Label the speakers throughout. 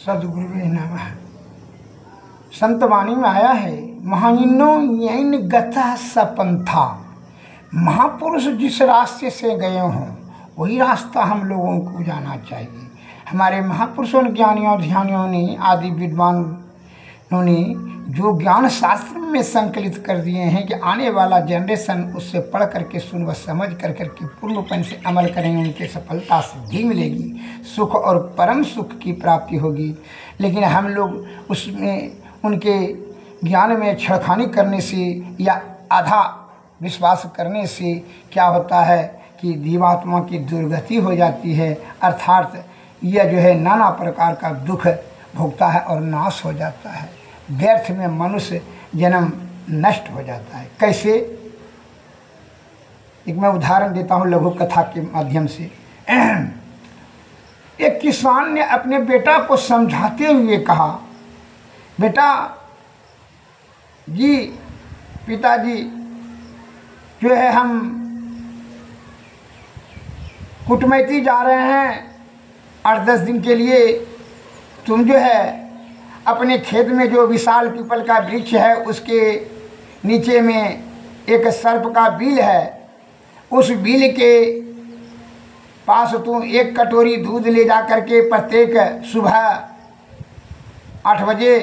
Speaker 1: सदगुरुवे नमः। संत वाणी में आया है, महाइनो यैन गता सपंथा। महापुरुष जिस रास्ते से गए हों वही रास्ता हम लोगों को जाना चाहिए। हमारे महापुरुषों ज्ञानियों ध्यानियों ने, आदि विद्वानों ने जो ज्ञान शास्त्र में संकलित कर दिए हैं कि आने वाला जनरेशन उससे पढ़ करके, सुन व समझ कर करके पूर्णपन से अमल करेंगे, उनके सफलता सिद्धि मिलेगी, सुख और परम सुख की प्राप्ति होगी। लेकिन हम लोग उसमें उनके ज्ञान में छेड़खानी करने से या आधा विश्वास करने से क्या होता है कि जीवात्मा की दुर्गति हो जाती है, अर्थात यह जो है नाना प्रकार का दुख भोगता है और नाश हो जाता है। व्यर्थ में मनुष्य जन्म नष्ट हो जाता है। कैसे? एक मैं उदाहरण देता हूँ लघु कथा के माध्यम से। एक किसान ने अपने बेटा को समझाते हुए कहा, बेटा जी, पिताजी जो है हम कुटमैती जा रहे हैं 8-10 दिन के लिए। तुम जो है अपने खेत में जो विशाल पीपल का वृक्ष है उसके नीचे में एक सर्प का बिल है, उस बिल के पास तुम 1 कटोरी दूध ले जा करके प्रत्येक सुबह 8 बजे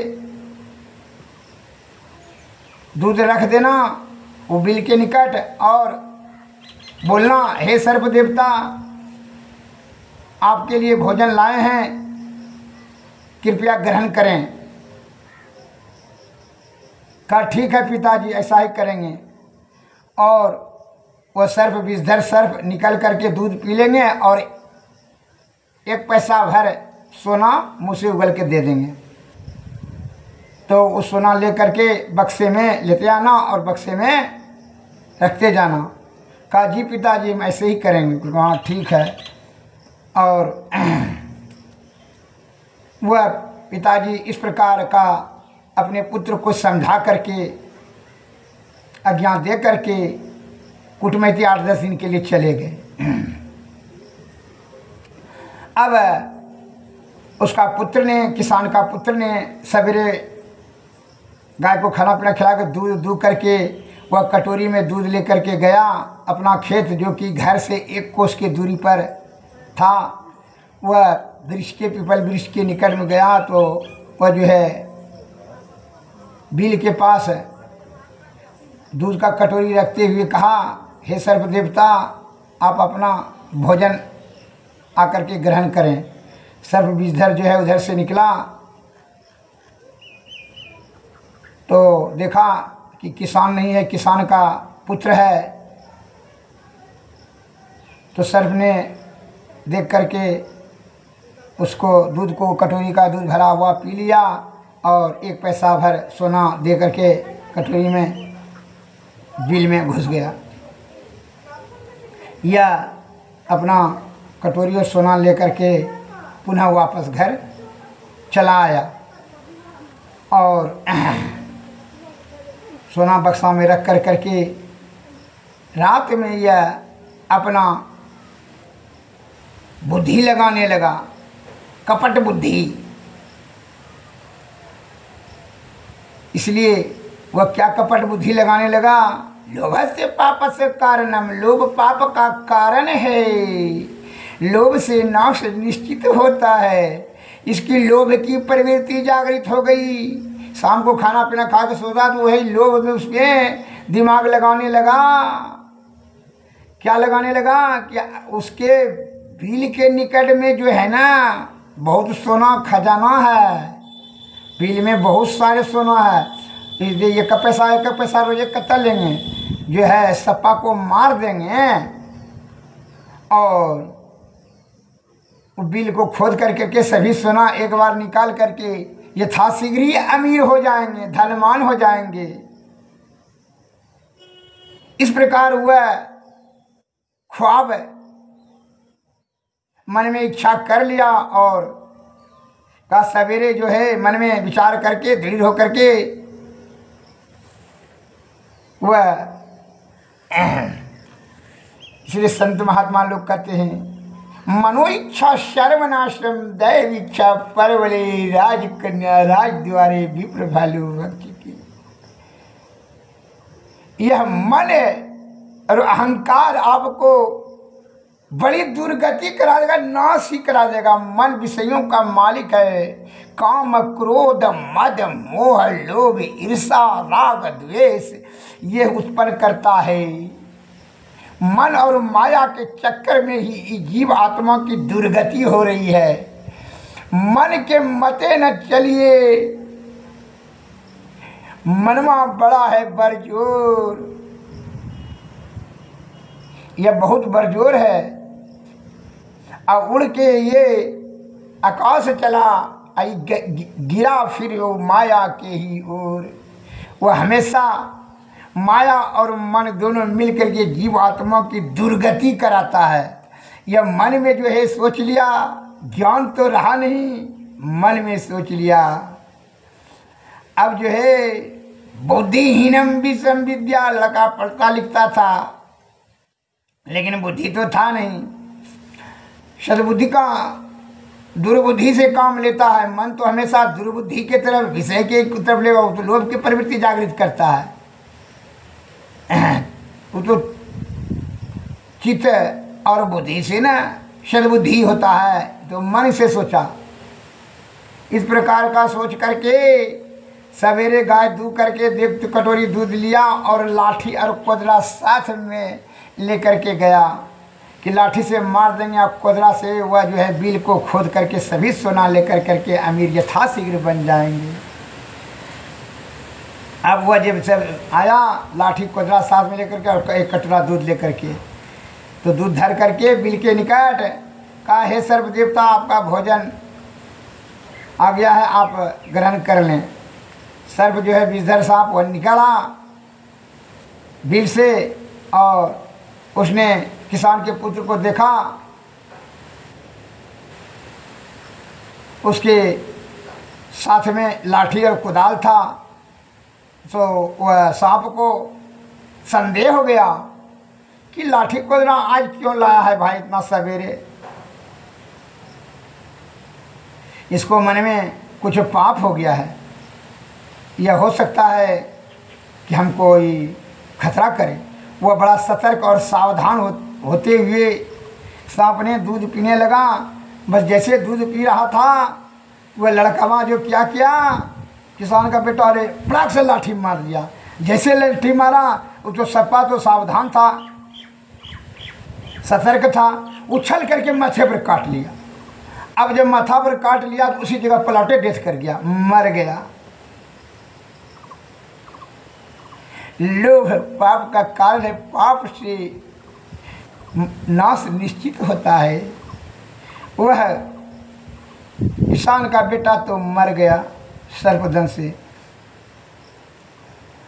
Speaker 1: दूध रख देना वो बिल के निकट और बोलना, हे सर्प देवता, आपके लिए भोजन लाए हैं, कृपया ग्रहण करें। कहा ठीक है पिताजी, ऐसा ही करेंगे। और वह सर्प विषधर सर्प निकल करके दूध पी लेंगे और 1 पैसा भर सोना मुँह से उगल के दे देंगे। तो उस सोना ले करके बक्से में लेते आना और बक्से में रखते जाना। कहा जी पिताजी हम ऐसे ही करेंगे। हाँ ठीक है। और वह पिताजी इस प्रकार का अपने पुत्र को समझा करके, आज्ञा दे करके कुटमैती 8-10 दिन के लिए चले गए। अब उसका पुत्र ने, किसान का पुत्र ने सवेरे गाय को खाना पीना खिला कर दूध दूध करके वह कटोरी में दूध लेकर के गया अपना खेत, जो कि घर से 1 कोस की दूरी पर था। वह वृक्ष के, पीपल वृक्ष के निकट में गया तो वह जो है बिल के पास दूध का कटोरी रखते हुए कहा, हे सर्प देवता, आप अपना भोजन आकर के ग्रहण करें। सर्प विषधर जो है उधर से निकला तो देखा कि किसान नहीं है, किसान का पुत्र है। तो सर्प ने देख करके उसको दूध को, कटोरी का दूध भरा हुआ पी लिया और 1 पैसा भर सोना दे करके कटोरी में बिल में घुस गया। या अपना कटोरी और सोना लेकर के पुनः वापस घर चला आया और सोना बक्सा में रख कर करके रात में यह अपना बुद्धि लगाने लगा, कपट बुद्धि। इसलिए वह क्या कपट बुद्धि लगाने लगा? लोभस्य पापस्य कारणम, लोभ पाप का कारण है, लोभ से नाश निश्चित होता है। इसकी लोभ की प्रवृत्ति जागृत हो गई। शाम को खाना पीना खा के सोता तो वही लोभ में उसमें दिमाग लगाने लगा। क्या लगाने लगा कि उसके बिल के निकट में जो है ना बहुत सोना खजाना है, बिल में बहुत सारे सोना है, इसलिए 1 पैसा रोज 1 कत्ता लेंगे, जो है सप्पा को मार देंगे और बिल को खोद करके सभी सोना एक बार निकाल करके यथाशीघ्र ही अमीर हो जाएंगे, धनवान हो जाएंगे। इस प्रकार हुआ ख्वाब मन में इच्छा कर लिया और का सवेरे जो है मन में विचार करके दृढ़ होकर के वह, इसलिए संत महात्मा लोग कहते हैं मनो इच्छा सर्वनाश्रम दैव इच्छा परवले राजकन्या राज द्वारे विप्र भालु भक्ति की। यह मन और अहंकार आपको बड़ी दुर्गति करा देगा, नाश ही करा देगा। मन विषयों का मालिक है। काम क्रोध मद मोह लोभ ईर्षा राग द्वेष ये उत्पन्न करता है। मन और माया के चक्कर में ही जीव आत्मा की दुर्गति हो रही है। मन के मते न चलिए, मनमा बड़ा है बरजोर। यह बहुत बरजोर है। अब उड़ के ये आकाश चला, गिरा फिर वो माया के ही ओर। वह हमेशा माया और मन दोनों मिलकर के जीव आत्मा की दुर्गति कराता है। यह मन में जो है सोच लिया, ज्ञान तो रहा नहीं, मन में सोच लिया। अब जो है बुद्धिहीनम विषम विद्या लगा पढ़ता लिखता था, लेकिन बुद्धि तो था नहीं। सद्बुद्धि का दुर्बुद्धि से काम लेता है। मन तो हमेशा दुर्बुद्धि के तरफ, विषय के तरफ लेगा। वो तो लोभ की प्रवृत्ति जागृत करता है। वो तो चित्त और बुद्धि से ना सद्बुद्धि होता है। तो मन से सोचा, इस प्रकार का सोच करके सवेरे गाय दूध करके देव कटोरी दूध लिया और लाठी और कोदरा साथ में लेकर के गया कि लाठी से मार देंगे, और कोदरा से वह जो है बिल को खोद करके सभी सोना लेकर करके अमीर यथाशीघ्र बन जाएंगे। अब वह जब सब आया लाठी कोदरा साथ में लेकर के और एक कटोरा दूध लेकर के, तो दूध धर करके बिल के निकट कहा, हे सर्व देवता आपका भोजन आ गया है, आप ग्रहण कर लें। सर्व जो है विषधर सांप वह निकला बिल से और उसने किसान के पुत्र को देखा। उसके साथ में लाठी और कुदाल था। तो वह सांप को संदेह हो गया कि लाठी कोदरा आज क्यों लाया है भाई इतना सवेरे। इसको मन में कुछ पाप हो गया है। यह हो सकता है कि हम कोई खतरा करें। वह बड़ा सतर्क और सावधान होते हुए सांप ने दूध पीने लगा। बस जैसे दूध पी रहा था वह लड़का जो क्या किया, किसान का बेटा अरे पड़ाक से लाठी मार दिया। जैसे लाठी मारा वो तो सप्पा तो सावधान था, सतर्क था, उछल करके माथे पर काट लिया। अब जब माथा पर काट लिया तो उसी जगह पलटे डेथ कर गया, मर गया। लोभ पाप का कारण है। पाप से नाश निश्चित होता है। वह किसान का बेटा तो मर गया सर्पदंश से।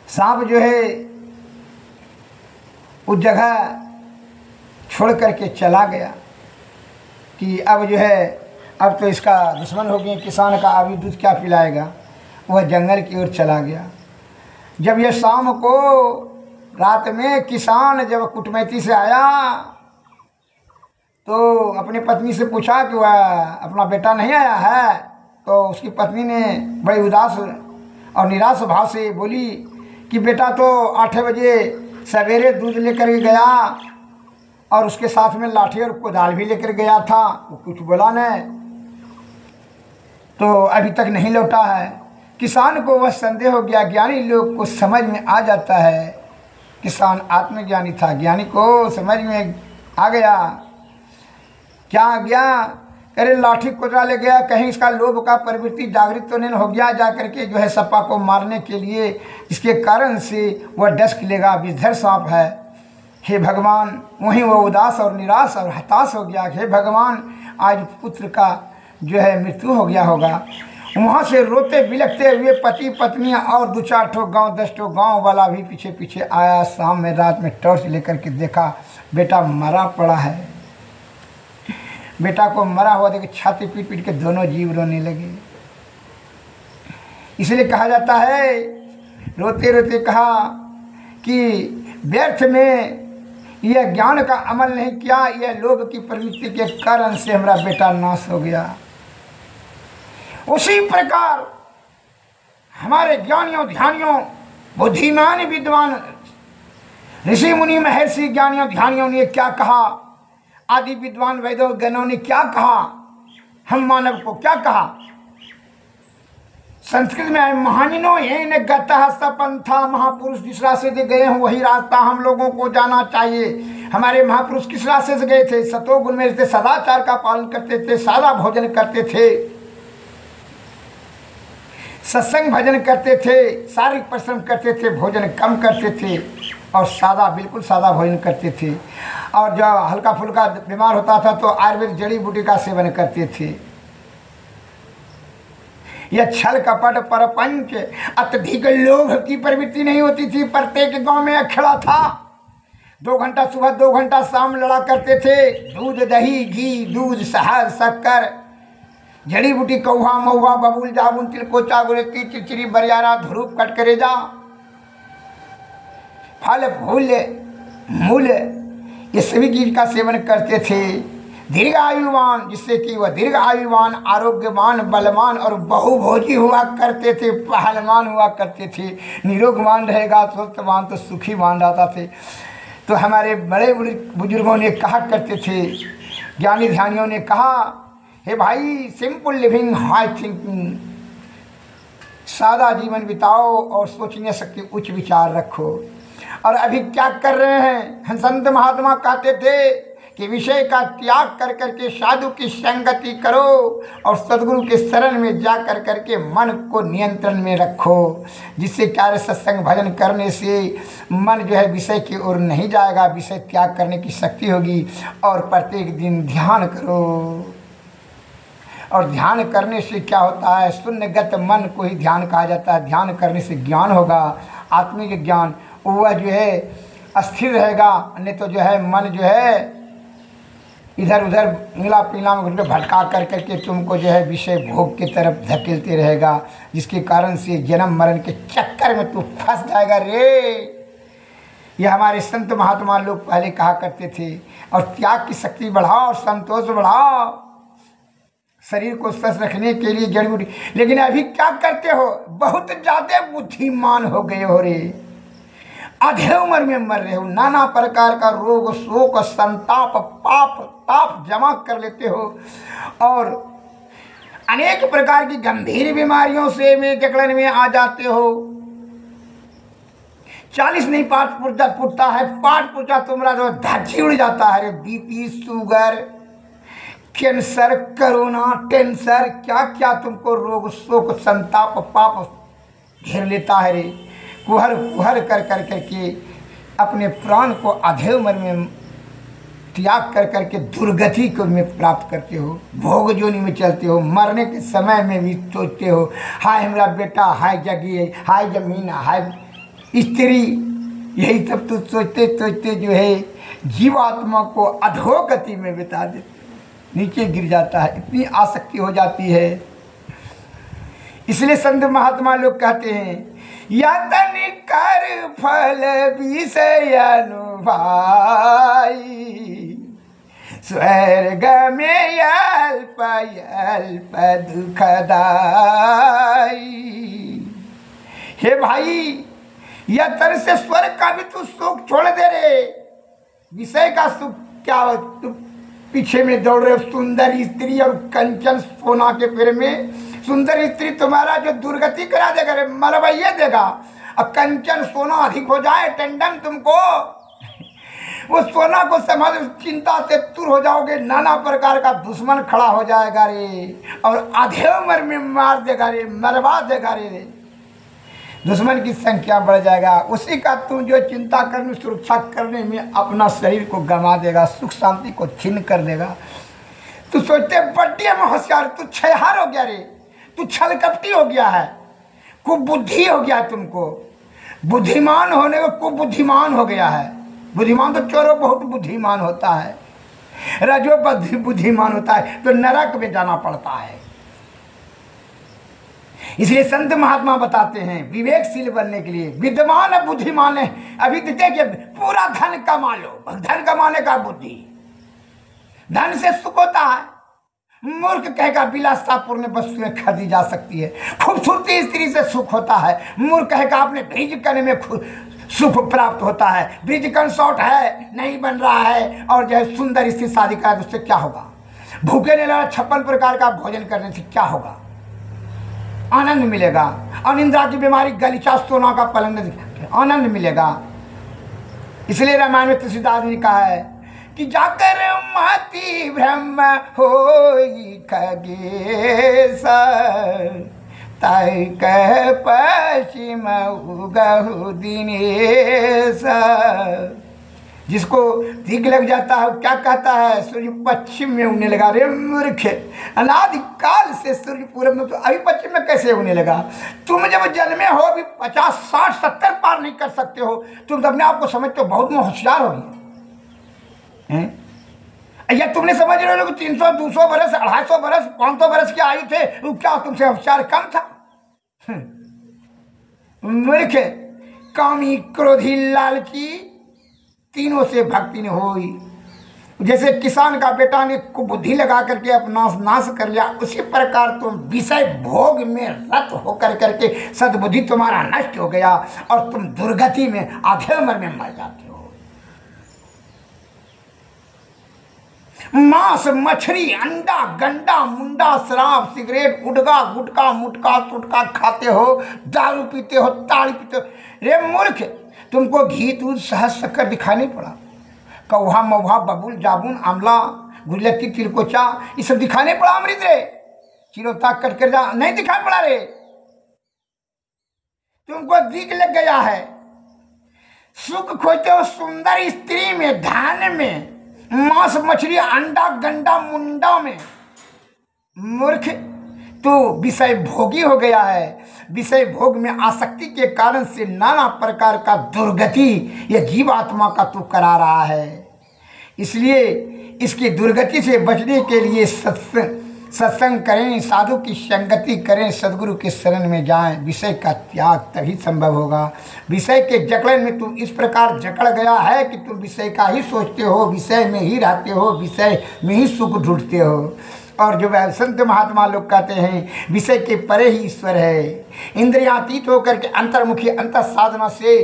Speaker 1: सांप जो है उस जगह छोड़ करके चला गया कि अब जो है अब तो इसका दुश्मन हो गया किसान का, अभी दूध क्या पिलाएगा। वह जंगल की ओर चला गया। जब यह शाम को रात में किसान जब कुटमैती से आया तो अपनी पत्नी से पूछा कि वह अपना बेटा नहीं आया है। तो उसकी पत्नी ने बड़े उदास और निराश भाव से बोली कि बेटा तो 8 बजे सवेरे दूध लेकर गया और उसके साथ में लाठी और कोदाल भी लेकर गया था। वो कुछ बोला नहीं, तो अभी तक नहीं लौटा है। किसान को वह संदेह हो गया। ज्ञानी लोग को समझ में आ जाता है। किसान आत्मज्ञानी था, ज्ञानी को समझ में आ गया। क्या आ गया, अरे लाठी कोदरा ले गया, कहीं इसका लोभ का प्रवृत्ति जागृत तो नहीं हो गया, जा करके जो है सप्पा को मारने के लिए, इसके कारण से वह डस्क लेगा, विषधर सांप है। हे भगवान, वहीं वह उदास और निराश और हताश हो गया। हे भगवान, आज पुत्र का जो है मृत्यु हो गया होगा। वहाँ से रोते बिलखते हुए पति पत्नी और 2-4 ठो गाँव 10 ठो गाँव वाला भी पीछे पीछे आया। शाम में रात में टॉर्च लेकर के देखा बेटा मरा पड़ा है। बेटा को मरा हुआ देख छाती पीट पीट के दोनों जीव रोने लगे। इसलिए कहा जाता है, रोते रोते कहा कि व्यर्थ में यह ज्ञान का अमल नहीं किया, यह लोभ की प्रवृत्ति के कारण से हमारा बेटा नाश हो गया। उसी प्रकार हमारे ज्ञानियों ध्यानियों बुद्धिमान विद्वान ऋषि मुनि महर्षि ज्ञानियों ध्यानियों ने क्या कहा, आदि विद्वान वैदों गणों ने क्या कहा, हम मानव को क्या कहा। संस्कृत में है महानिनो येन गतः सपंथा, महापुरुष जिस रास्ते से गए हों वही रास्ता हम लोगों को जाना चाहिए। हमारे महापुरुष किस रास्ते से गए थे, सतोगुण में थे, सदाचार का पालन करते थे, सादा भोजन करते थे, सत्संग भजन करते थे, शारीरिक परिश्रम करते थे, भोजन कम करते थे और सादा बिल्कुल सादा भोजन करते थे। और जब हल्का फुल्का बीमार होता था तो आयुर्वेद जड़ी बूटी का सेवन करते थे। यह छल कपट परपंच अत्यधिक लोभ की प्रवृत्ति नहीं होती थी। प्रत्येक गांव में अखेड़ा था, 2 घंटा सुबह 2 घंटा शाम लड़ा करते थे। दूध दही घी दूध शहद शक्कर जड़ी बूटी कौहा महुआ बबूल जाबुन तिलकोचा गुलती चिचरी बरियारा ध्रुप कटकरेजा फल फूल मूल ये सभी चीज का सेवन करते थे। दीर्घ आयुवान, जिससे कि वह दीर्घ आयुवान आरोग्यवान बलवान और बहुभोजी हुआ करते थे, पहलवान हुआ करते थे। निरोगवान रहेगा स्वस्थवान तो सुखीवान रहता थे। तो हमारे बड़े बुजुर्गों ने कहा करते थे, ज्ञानी ध्यानियों ने कहा, हे भाई सिंपल लिविंग हाई थिंकिंग, सादा जीवन बिताओ और सोचने शक्ति उच्च विचार रखो। और अभी क्या कर रहे हैं, हम संत महात्मा कहते थे कि विषय का त्याग कर करके साधु की संगति करो और सद्गुरु के शरण में जा कर करके मन को नियंत्रण में रखो, जिससे क्या सत्संग भजन करने से मन जो है विषय की ओर नहीं जाएगा, विषय त्याग करने की शक्ति होगी। और प्रत्येक दिन ध्यान करो, और ध्यान करने से क्या होता है, शून्यगत मन को ही ध्यान कहा जाता है। ध्यान करने से ज्ञान होगा, आत्मिक ज्ञान, वह जो है अस्थिर रहेगा। नहीं तो जो है मन जो है इधर उधर नीला पीला में भटका कर करके तुमको जो है विषय भोग की तरफ धकेलते रहेगा, जिसके कारण से जन्म मरण के चक्कर में तू फंस जाएगा रे। यह हमारे संत महात्मा लोग पहले कहा करते थे। और त्याग की शक्ति बढ़ाओ और संतोष बढ़ाओ, शरीर को स्वस्थ रखने के लिए जड़ी बूटी। लेकिन अभी क्या करते हो, बहुत ज़्यादा बुद्धिमान हो गए हो रे, आधे उम्र में मर रहे हो, नाना प्रकार का रोग शोक संताप पाप ताप जमा कर लेते हो और अनेक प्रकार की गंभीर बीमारियों से में जकड़न में आ जाते हो। 40 नहीं पाठ पुर्जा फूटता है, पाठ पुर्जा तुम्हारा जो धज्जी उड़ जाता है रे। BP sugar cancer corona tensor क्या क्या तुमको रोग शोक संताप पाप घेर लेता है रे। कुहर कुहर कर कर करके अपने प्राण को आधे उम्र में त्याग कर करके दुर्गति को में प्राप्त करते हो, भोग जोनी में चलते हो। मरने के समय में भी सोचते हो, हाय हमारा बेटा, हाय जगह, हाय जमीन, हाय स्त्री। यही सब तो सोचते सोचते जो है जीवात्मा को अधोगति में बिता देते, नीचे गिर जाता है। इतनी आसक्ति हो जाती है। इसलिए संत महात्मा लोग कहते हैं, यतन कर फल विषय अनुभाई, स्वर्ग में अल्प अल्प दुखदाई। हे भाई, यतन से स्वर्ग का भी तू सुख छोड़ दे रे। विषय का सुख क्या, तू पीछे में दौड़ रहे हो सुंदर स्त्री और कंचन सोना के पेड़ में। सुंदर स्त्री तुम्हारा जो दुर्गति करा देगा रे, मरवाइए देगा। और कंचन सोना अधिक हो जाए टेंडन तुमको, वो सोना को समझ चिंता से दूर हो जाओगे। नाना प्रकार का दुश्मन खड़ा हो जाएगा रे और आधे उम्र में मार देगा रे, मरवा देगा रे। दुश्मन की संख्या बढ़ जाएगा। उसी का तुम जो चिंता करने सुरक्षा करने में अपना शरीर को गंवा देगा, सुख शांति को छीन कर देगा। तू सोचते बड्डे में होशियार, तू छहार हो गया रे, तू छल कपटी हो गया है, कुबुद्धि हो गया तुमको। बुद्धिमान होने को कुबुद्धिमान हो गया है। बुद्धिमान तो चोरों बहुत बुद्धिमान होता है, रजो बुद्धिमान होता है तो नरक में जाना पड़ता है। इसलिए संत महात्मा बताते हैं विवेकशील बनने के लिए विद्वान बुद्धिमान है अभी देखिए पूरा धन कमा लो, धन कमाने का बुद्धि, धन से सुख होता है। मूर्ख कहेगा विलासतापूर्ण वस्तुएं खरीदी जा सकती है, खूबसूरती स्त्री से सुख होता है। मूर्ख कहेगा अपने ब्रिज करने में सुख प्राप्त होता है, ब्रिज कंसर्ट है नहीं बन रहा है और जो है सुंदर स्त्री शादी करा तो उससे क्या होगा? भूखे नहीं लगा 56 प्रकार का भोजन करने से क्या होगा? आनंद मिलेगा। अनिंद्रा की बीमारी गलीचा सोना का पलंग आनंद मिलेगा। इसलिए रामायण में तुलसीदास ने कहा है कि जाकर महति ब्रह्म होई खगेश तय कह पश्चिम उगहु दिनेश। जिसको दिग लग जाता है क्या कहता है? सूर्य पश्चिम में उगने लगा। रे मूर्ख, अनादिकाल से सूर्य पूरब में, तो अभी पश्चिम में कैसे उगने लगा? तुम जब जन्मे हो अभी 50, 60, 70 पार नहीं कर सकते हो, तुम तो अपने आप को समझते हो बहुत होशियार हो गए। या तुमने समझ रहे हो कि 300, 200 बरस, 250 बरस, 500 बरस के आयु थे, वो क्या तुमसे होशियार कम था? मूर्ख, कामी, क्रोधी, लालची, तीनों से भक्ति न होई। जैसे किसान का बेटा ने बुद्धि लगा करके अपना नाश कर लिया, उसी प्रकार तुम विषय भोग में रत होकर करके सद्बुद्धि तुम्हारा नष्ट हो गया और तुम दुर्गति में आधे उम्र में मर जाते हो। मांस, मछली, अंडा, गंडा, मुंडा, शराब, सिगरेट, उडगा, गुटका, मुटका, टुटका खाते हो, दारू पीते हो, ताड़ी पीते हो। रे मूर्ख, तुमको घी, दूध, शहद, शक्कर दिखाई नहीं पड़ा? कौहा, महुआ, बबूल, जाबुन, आंवला, गुलती, तिलकोचा, ये सब दिखाई नहीं पड़ा? अमृत रे, चिरोता, कटकरजा नहीं दिखाई पड़ा रे? तुमको दिख लग गया है। सुख खोजते हो सुंदर स्त्री में, धन में, मांस, मछली, अंडा, गंडा, मुंडा में। मूर्ख, तो विषय भोगी हो गया है। विषय भोग में आसक्ति के कारण से नाना प्रकार का दुर्गति यह जीवात्मा का तू करा रहा है। इसलिए इसकी दुर्गति से बचने के लिए सत्संग करें, साधु की संगति करें, सद्गुरु के शरण में जाएं। विषय का त्याग तभी संभव होगा। विषय के जकड़न में तुम इस प्रकार जकड़ गया है कि तुम विषय का ही सोचते हो, विषय में ही रहते हो, विषय में ही सुख ढूंढते हो। और जो संत महात्मा लोग कहते हैं विषय के परे ही ईश्वर है। इंद्रियातीत होकर के अंतर्मुखी अंतर साधना से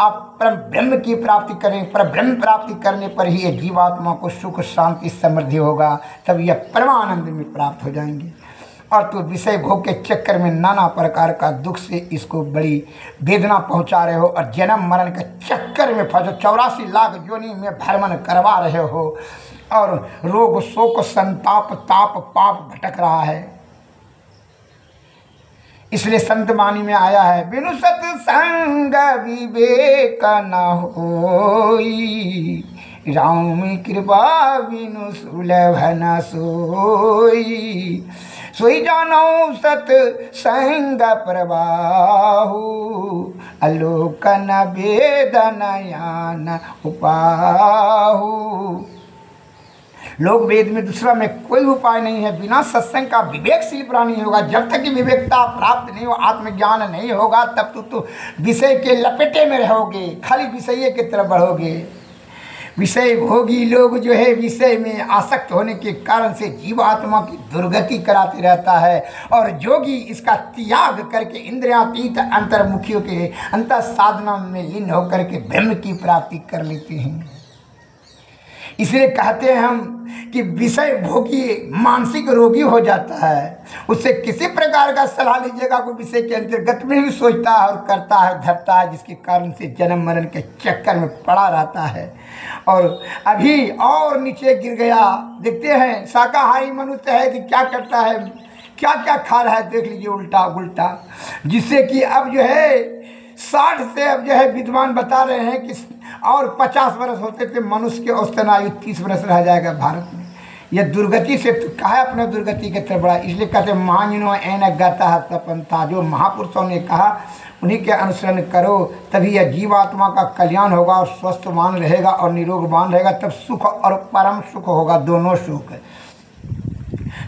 Speaker 1: आप परम ब्रह्म की प्राप्ति करें। पर ब्रह्म प्राप्ति करने पर ही ये जीवात्मा को सुख, शांति, समृद्धि होगा, तब यह परमानंद में प्राप्त हो जाएंगे। और तो विषय भोग के चक्कर में नाना प्रकार का दुख से इसको बड़ी वेदना पहुंचा रहे हो और जन्म मरण के चक्कर में फंसो, 84 लाख योनि में भ्रमण करवा रहे हो और रोग, शोक, संताप, ताप, पाप भटक रहा है। इसलिए संत वाणी में आया है, बिनु सत्संग विवेक न होई, राम कृपा बिनु सुलभ न सोई। सोई जानो सत्संग प्रवाहु, अलोकन वेदन यान उपाहु। लोक वेद में दूसरा में कोई उपाय नहीं है। बिना सत्संग का विवेकशील प्राणी होगा। जब तक कि विवेकता प्राप्त नहीं हो, आत्मज्ञान नहीं होगा, तब तो विषय के लपेटे में रहोगे, खाली विषय की तरफ बढ़ोगे। विषय भोगी लोग जो है विषय में आसक्त होने के कारण से जीवात्मा की दुर्गति कराते रहता है और योगी इसका त्याग करके इंद्रियातीत अंतर्मुखियों के अंतर साधना में लीन होकर के ब्रह्म की प्राप्ति कर लेते हैं। इसलिए कहते हैं हम कि विषय भोगी मानसिक रोगी हो जाता है। उससे किसी प्रकार का सलाह लीजिएगा, कोई विषय के अंतर्गत में ही सोचता है और करता है, धरता है, जिसके कारण से जन्म मरण के चक्कर में पड़ा रहता है और अभी और नीचे गिर गया। देखते हैं शाकाहारी मनुष्य है कि क्या करता है, क्या क्या खा रहा है, देख लीजिए उल्टा उल्टा, जिससे कि अब जो है 60 से अब जो है विद्वान बता रहे हैं कि और 50 वर्ष होते थे मनुष्य के औसतन आयु 30 वर्ष रह जाएगा भारत में। यह दुर्गति से तो कहा है अपने दुर्गति के तरफ बढ़ा। इसलिए कहते महाजिनो एन गता तपंथा, जो महापुरुषों ने कहा उन्हीं के अनुसरण करो, तभी यह जीवात्मा का कल्याण होगा और स्वस्थवान रहेगा और निरोगवान रहेगा। तब सुख और परम सुख होगा, दोनों सुख।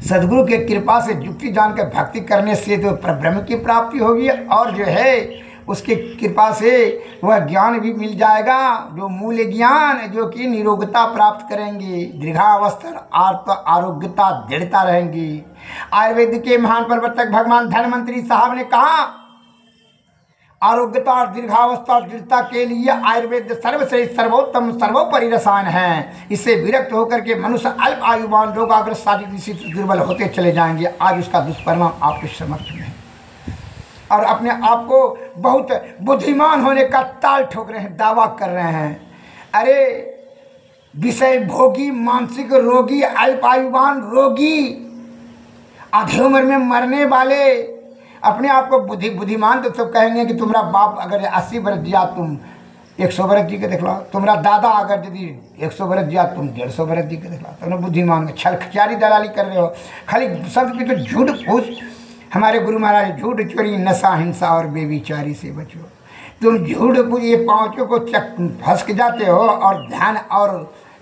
Speaker 1: सदगुरु के कृपा से युक्ति जानकर भक्ति करने से तो परब्रह्म की प्राप्ति होगी और जो है उसकी कृपा से वह ज्ञान भी मिल जाएगा, जो मूल ज्ञान, जो कि निरोगता प्राप्त करेंगे, दीर्घावस्था आरोग्यता दृढ़ता रहेंगी। आयुर्वेद के महान प्रवर्तक भगवान धन्वंतरी साहब ने कहा, आरोग्यता और दीर्घावस्था और दृढ़ता के लिए आयुर्वेद सर्वश्रेष्ठ सर्वोत्तम सर्वोपरि रसायन है। इससे विरक्त होकर के मनुष्य अल्प आयुवान रोगाग्रस्त शारीरिक दुर्बल होते चले जाएंगे। आज उसका दुष्परिणाम आपके समक्ष में है और अपने आप को बहुत बुद्धिमान होने का ताल ठोक रहे हैं, दावा कर रहे हैं। अरे विषय भोगी, मानसिक रोगी, अल्पायुवान रोगी, आधी उम्र में मरने वाले, अपने आप को बुद्धिमान तो सब कहेंगे कि तुम्हारा बाप अगर 80 बरस जिया तुम 100 बरस जी के देख लो, तुम्हारा दादा अगर यदि 100 बरस जिया तुम 150 बरस जी के देख लो, तुमने बुद्धिमान में छल खियारी दलाली कर रहे हो। खाली शब्द की तो झूठ फूस। हमारे गुरु महाराज झूठ चोरी नशा हिंसा और बेविचारी से बचो। तुम झूठ फूस ये पांचों को फंस जाते हो और ध्यान और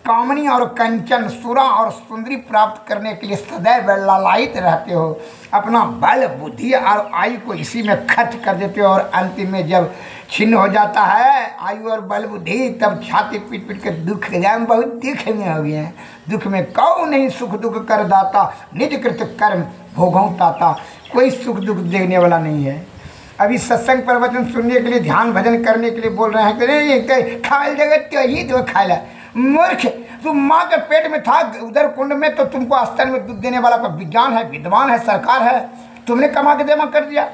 Speaker 1: कामनी और कंचन सुरा और सुंदरी प्राप्त करने के लिए सदैव लालायित रहते हो। अपना बल बुद्धि और आयु को इसी में खर्च कर देते हो और अंतिम में जब छिन्न हो जाता है आयु और बल बुद्धि, तब छाती पीट पीट कर दुख में बहुत दुख में हो गए हैं। दुख में कौ नहीं सुख दुख कर दाता, निज कृत कर्म भोगों ताता। कोई सुख दुख देने वाला नहीं है। अभी सत्संग प्रवचन सुनने के लिए, ध्यान भजन करने के लिए बोल रहे हैं कि नहीं खाल जगत तो ही तो खा ला। मूर्ख, तुम माँ के पेट में था उधर कुंड में, तो तुमको स्तन में दूध देने वाला कोई विज्ञान है, विद्वान है, सरकार है, तुमने कमा के जमा कर दिया।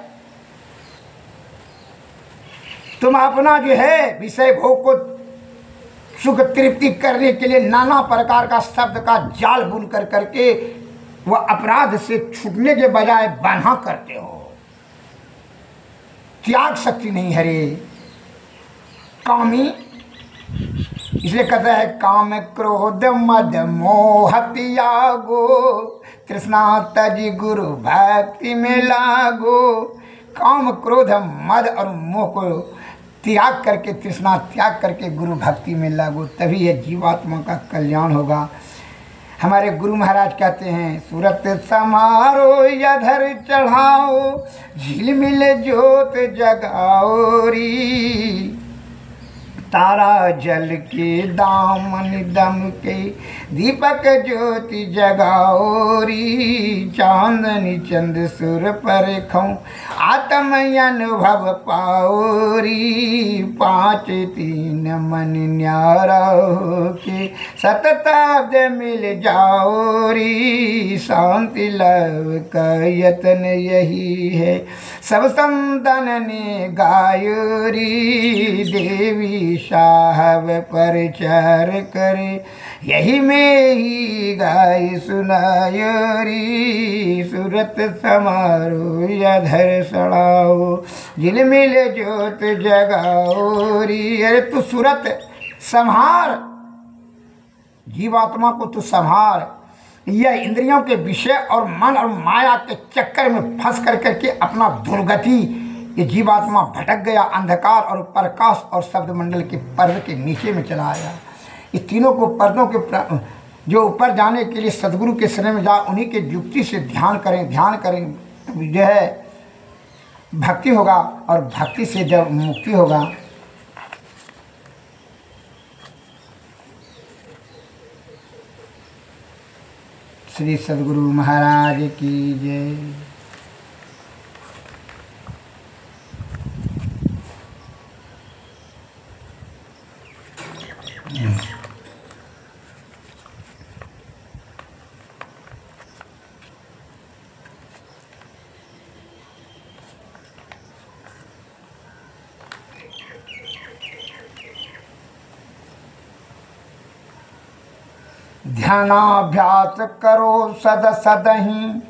Speaker 1: तुम अपना जो है विषय भोग को सुख तृप्ति करने के लिए नाना प्रकार का शब्द का जाल बुन कर करके वह अपराध से छूटने के बजाय बंधा करते हो। त्याग शक्ति नहीं है रे कामी। इसलिए कहता है काम क्रोध मद मोह त्यागो, तृष्णा तज गुरु भक्ति में लागो। काम क्रोध मद और मोह को त्याग करके, तृष्णा त्याग करके गुरु भक्ति में लागो, तभी यह जीवात्मा का कल्याण होगा। हमारे गुरु महाराज कहते हैं, सूरत समारो यधर चढ़ाओ, झिलमिल ज्योत जगाओ री। तारा जल के दामन दम के, दीपक ज्योति जगाओरी। चांदनी चंद सुर पर खौ, आत्म अनुभव पाओरी। 5 3 मन न्यारा के, सतताब्द मिल जाओरी। शांति लव का यतन यही है, सब संतन ने गायोरी। देवी साहब परचार करे, यही में ही गाय सुनायोरी। सूरत समारो यधर सड़ाओ, झिलमिल ज्योत जगाओरी। अरे तू सूरत संहार, जीवात्मा को तू संहार। यह इंद्रियों के विषय और मन और माया के चक्कर में फंस कर करके अपना दुर्गति, ये जीवात्मा भटक गया, अंधकार और प्रकाश और शब्द मंडल के पर्दे के नीचे में चला आया। इस तीनों को पर्दों के जो ऊपर जाने के लिए सदगुरु के शरण में जा, उन्हीं के युक्ति से ध्यान करें जो है भक्ति होगा और भक्ति से जब मुक्ति होगा। श्री सदगुरु महाराज की जय। ध्यानाभ्यास करो सद सदहि,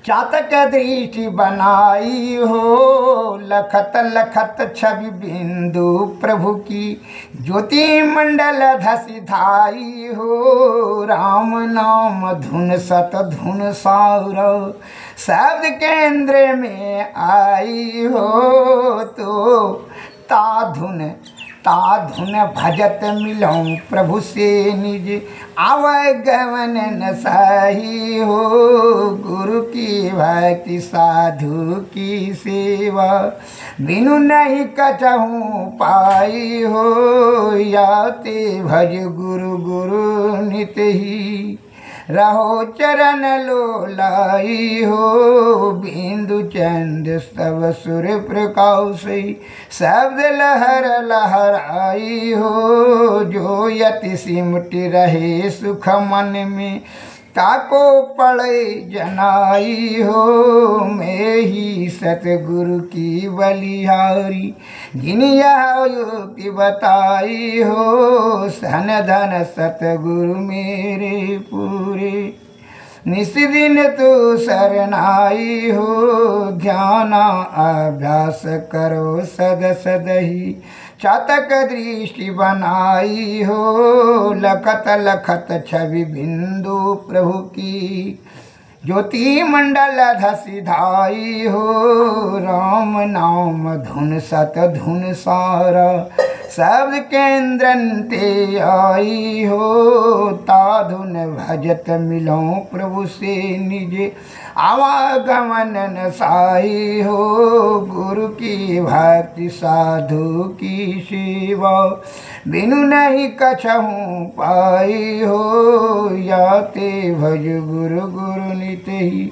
Speaker 1: चातक दृष्टि बनाई हो। लखत लखत छवि बिंदु प्रभु की, ज्योति मंडल धसि धाई हो। राम नाम धुन सत धुन सारव, शब्द केंद्र में आई हो। तो ता ता धुन भजत मिलऊं प्रभु से निज आवै गवन न सही हो। गुरु की भक्ति साधु की सेवा बिनु नहीं कछहु पाई हो। याते भज गुरु गुरु नित ही रहो चरण लोलाई हो। बिंदु चंद स्तव सुर प्रकाशई शब्द लहर लहराई हो। जो यति सिमटि रहे सुख मन में ताको पड़े जनाई हो। मैं ही सतगुरु की बलिहारी जिन यह युक्ति बताई हो। सन धन सतगुरु मेरे पूरे निस्दिन तू शरणाई हो। ध्यान अभ्यास करो सद सदही चातक दृष्टि बनाई हो। लखत लखत छवि बिंदु प्रभु की ज्योति मंडल धसि धाई हो। राम नाम धुन सत धुन सारा शब्द केंद्रंते आई हो। ता धुन भजत मिलो प्रभु से निज आवागमन न साई हो। गुरु की भक्ति साधु की सेवा बिनु नहीं कछहु पाई हो। याते भज गुरु गुरु नित ही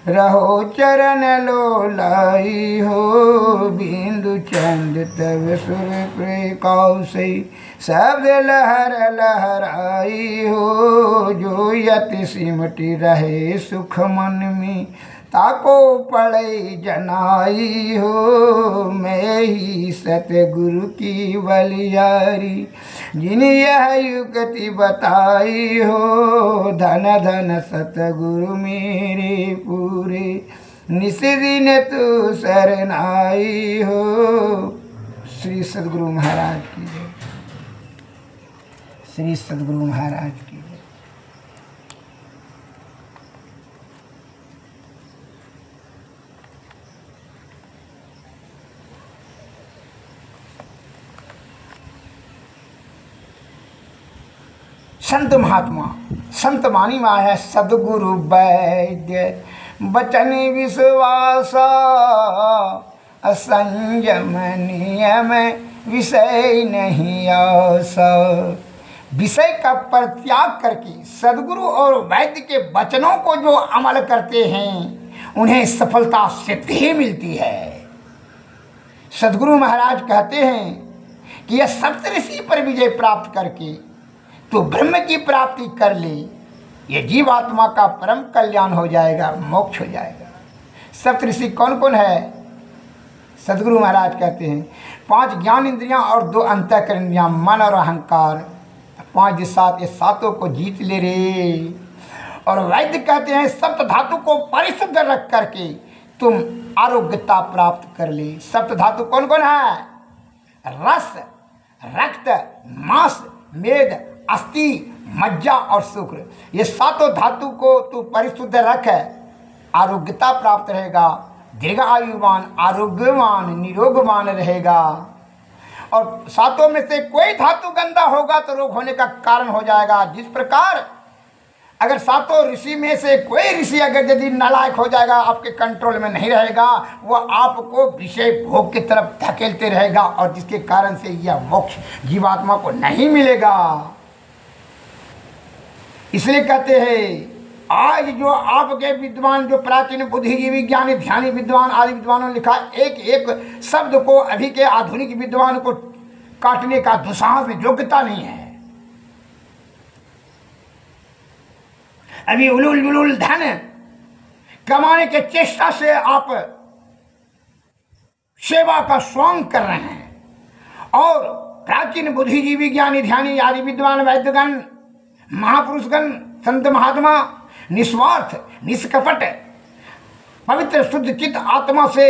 Speaker 1: रहो चरण लोलाई हो। बिंदु चंद तब सुर प्रकाशई शब्द लहर लहराई हो। जो यति सिमटि रहे सुख मन में ताको पड़े जनाई हो। मैं ही सतगुरु की बलिहारी जिन यह युक्ति बताई हो। धन धन सतगुरु मेरे पूरे निस्दिन तू शरणाई हो। श्री सद्गुरु महाराज की जय। श्री सद्गुरु महाराज की जय। संत महात्मा संत वाणी में है सदगुरु वैद्य बचन विश्वास असंयम नियम विषय नहीं आसा। विषय का परित्याग करके सदगुरु और वैद्य के वचनों को जो अमल करते हैं उन्हें सफलता सिद्धि मिलती है। सदगुरु महाराज कहते हैं कि यह सप्तऋषि पर विजय प्राप्त करके तो ब्रह्म की प्राप्ति कर ले, ये जीवात्मा का परम कल्याण हो जाएगा, मोक्ष हो जाएगा। सप्तऋषि कौन कौन है? सदगुरु महाराज कहते हैं 5 ज्ञान इंद्रियां और 2 अंतःकरण इंद्रियां, मन और अहंकार, 5 दिशात, ये सातों को जीत ले रे। और वैद्य कहते हैं सप्त धातु को परिशुद्ध रख करके तुम आरोग्यता प्राप्त कर ले। सप्त धातु कौन कौन है? रस, रक्त, मांस, मेद, अस्थि, मज्जा और शुक्र, ये सातों धातु को तू परिशुद्ध रख, आरोग्यता प्राप्त रहेगा, दीर्घ आयुवान, आरोग्यवान, निरोगवान रहेगा। और सातों में से कोई धातु गंदा होगा तो रोग होने का कारण हो जाएगा। जिस प्रकार अगर सातों ऋषि में से कोई ऋषि अगर यदि नालायक हो जाएगा, आपके कंट्रोल में नहीं रहेगा, वह आपको विषय भोग की तरफ धकेलते रहेगा और जिसके कारण से यह मोक्ष जीवात्मा को नहीं मिलेगा। इसलिए कहते हैं आज जो आपके विद्वान, जो प्राचीन बुद्धिजीवी ज्ञानी ध्यानी विद्वान आदि विद्वानों ने लिखा, एक एक शब्द को अभी के आधुनिक विद्वान को काटने का दुस्साहस में योग्यता नहीं है। अभी उलूल उलूल धन कमाने के चेष्टा से आप सेवा का स्वांग कर रहे हैं और प्राचीन बुद्धिजीवी ज्ञानी ध्यानी आदि विद्वान वैद्यगण महापुरुषगण संत महात्मा निस्वार्थ निष्कपट पवित्र शुद्ध चित्त आत्मा से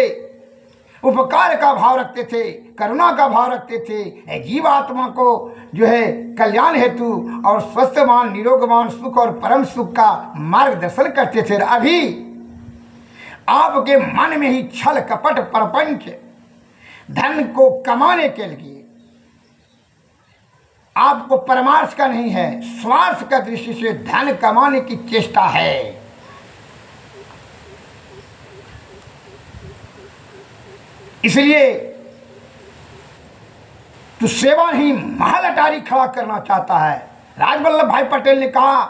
Speaker 1: उपकार का भाव रखते थे, करुणा का भाव रखते थे, जीवात्मा को जो है कल्याण हेतु और स्वस्थवान निरोगवान सुख और परम सुख का मार्गदर्शन करते थे। अभी आपके मन में ही छल कपट प्रपंच धन को कमाने के लिए आपको परमार्थ का नहीं है, स्वार्थ का दृष्टि से धन कमाने की चेष्टा है। इसलिए तू सेवा ही महल अटारी खड़ा करना चाहता है। राजवल्लभ भाई पटेल ने कहा,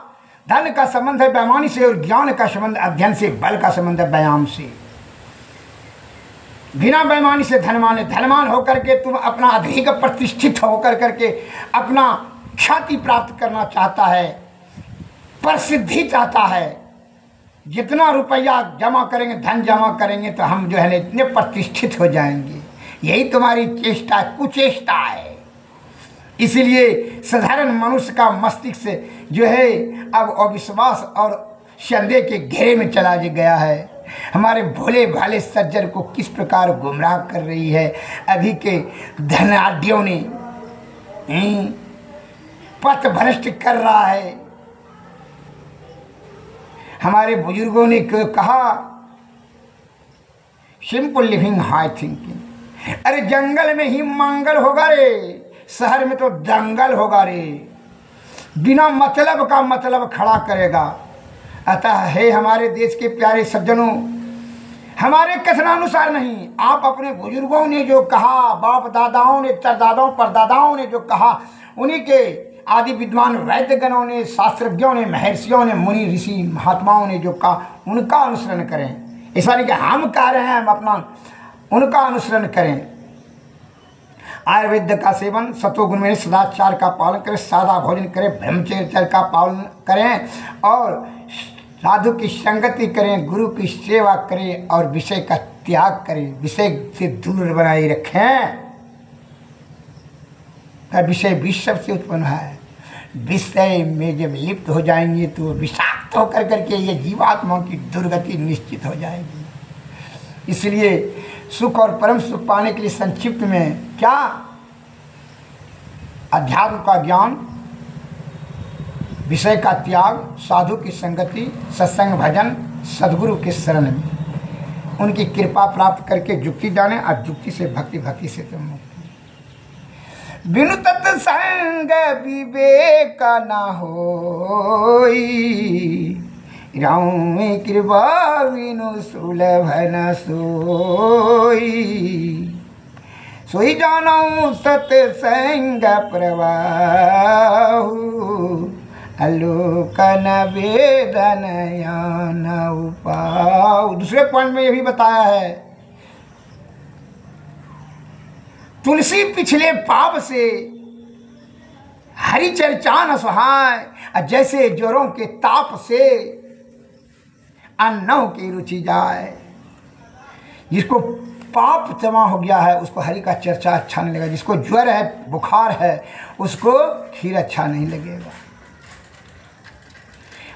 Speaker 1: धन का संबंध है बेईमानी से और ज्ञान का संबंध अध्ययन से, बल का संबंध है व्यायाम से। बिना बेईमानी से धनवान होकर के तुम अपना अधिक प्रतिष्ठित होकर करके अपना ख्याति प्राप्त करना चाहता है, प्रसिद्धि चाहता है। जितना रुपया जमा करेंगे, धन जमा करेंगे तो हम जो है ना इतने प्रतिष्ठित हो जाएंगे। यही तुम्हारी चेष्टा कुचेष्टा है। इसलिए साधारण मनुष्य का मस्तिष्क जो है अब अविश्वास और संदेह के घेरे में चला गया है। हमारे भोले भाले सज्जन को किस प्रकार गुमराह कर रही है अभी के धनाढ़ियों ने, पथ भ्रष्ट कर रहा है। हमारे बुजुर्गों ने कहा, सिंपल लिविंग हाई थिंकिंग। अरे जंगल में ही मंगल होगा रे, शहर में तो दंगल होगा रे। बिना मतलब का मतलब खड़ा करेगा। अतः हे हमारे देश के प्यारे सज्जनों, हमारे कथनानुसार नहीं, आप अपने बुजुर्गों ने जो कहा, बाप दादाओं ने, चरदादाओं परदादाओं ने जो कहा, उन्हीं के आदि विद्वान वैद्यगणों ने, शास्त्रज्ञों ने, महर्षियों ने, मुनि ऋषि महात्माओं ने जो कहा, उनका अनुसरण करें। ऐसा नहीं कि हम कह रहे हैं, हम अपना उनका अनुसरण करें। आयुर्वेद का सेवन, सत्वगुण में सदाचार का पालन करें, सादा भोजन करें, ब्रह्मचर्य का पालन करें और साधु की संगति करें, गुरु की सेवा करें और विषय का त्याग करें, विषय से दूर बनाए रखें। विषय विषय से उत्पन्न है। विषय में जब लिप्त हो जाएंगे तो विषाक्त होकर करके ये जीवात्माओं की दुर्गति निश्चित हो जाएगी। इसलिए सुख और परम सुख पाने के लिए संक्षिप्त में क्या, अध्यात्म का ज्ञान, विषय का त्याग, साधु की संगति, सत्संग भजन, सद्गुरु के शरण में उनकी कृपा प्राप्त करके युक्ति जाने और युक्ति से भक्ति, भक्ति से तो मुक्ति। बिनु तत्संग विवेक न होई, राम कृपा बिनु सुलभ न सोई। सोई जानौ सत्संग प्रवाहु, अलोकन वेदन यान उपाउ। दूसरे पॉइंट में ये भी बताया है, तुलसी पिछले पाप से हरि चर्चा न सहाय, जैसे ज्वरों के ताप से अन्नों की रुचि जाए। जिसको पाप जमा हो गया है उसको हरि का चर्चा अच्छा नहीं लगेगा। जिसको ज्वर है, बुखार है, उसको खीर अच्छा नहीं लगेगा।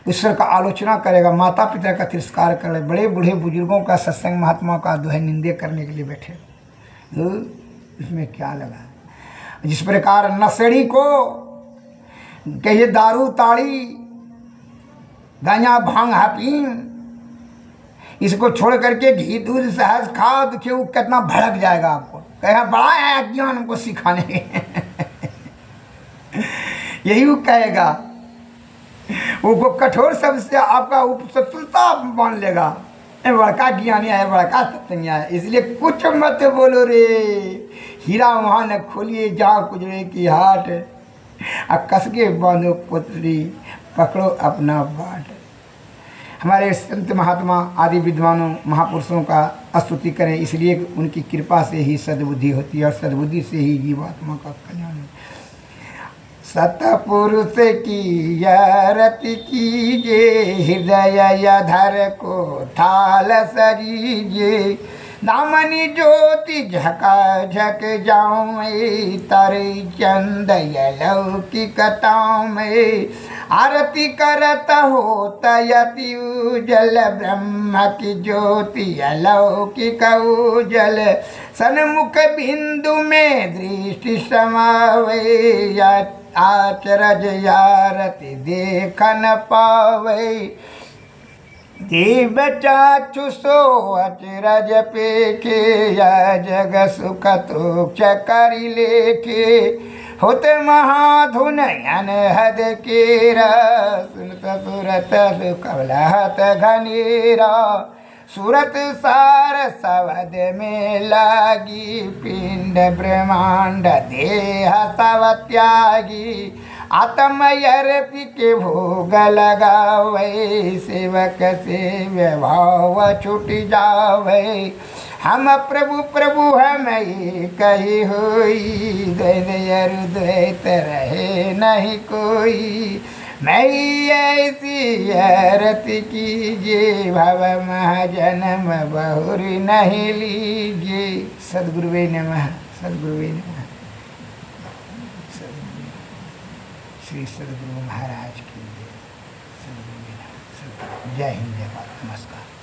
Speaker 1: ईश्वर का आलोचना करेगा, माता पिता का तिरस्कार करेगा, बड़े बूढ़े बुजुर्गों का, सत्संग महात्मा का दोहे निंदे करने के लिए बैठे। इसमें क्या लगा। जिस प्रकार नशेड़ी को कहिए दारू ताड़ी गांजा भांग हाफीम, इसको छोड़ करके घी दूध सहज खा, देखिए वो कितना भड़क जाएगा। आपको कहेगा बड़ा है अज्ञान हमको सिखाने यही वो कहेगा। वो कठोर शब्द से आपका उपशत्रुता मान लेगा। बड़का ज्ञानी है, बड़का सत्संगी है, इसलिए कुछ मत बोलो रे। हीरा वहाँ न खोलिए जहाँ कुजरे की हाट, कसके बांधो पुत्री पकड़ो अपना बाट। हमारे संत महात्मा आदि विद्वानों महापुरुषों का स्तुति करें, इसलिए उनकी कृपा से ही सद्बुद्धि होती है और सद्बुद्धि से ही जीवात्मा का कल्याण है। सतपुरुष की रति कीजे, हृदय धर को थाल सरीजे। दामनी ज्योति झकाझक जाऊँ में, तारे चंद लौकिकताओं में। आरती करत होत यति उजल, ब्रह्म की ज्योति अलौकिक उजल। सन्मुख बिंदु में दृष्टि समावे, आचरज आरती देख न पावे। देव चाचु सो अचरज पेखे, या जग सुख तोक्ष करि लेखे। होत महाधुन अनहद केरा सुनत सुरत सुकलहत घनेरा सूरत सार सवद में लागी पिंड ब्रह्मांड देह सब त्यागी आत्मयर्पि के भोग लगावे सेवक से व्यभाव छूट जावे हम प्रभु प्रभु हम कही हुई द्वैत द्वैत रहे नहीं कोई मैं ऐसी रति कीजिए भव महाजन्म बहुर नहीं लीजिए। सद्गुरुवे नमः, सद्गुरुवे नमः, श्री सद्गुरु महाराज की जय। सद्गुरुवे नमः। जय हिंद, जय भारत, नमस्कार।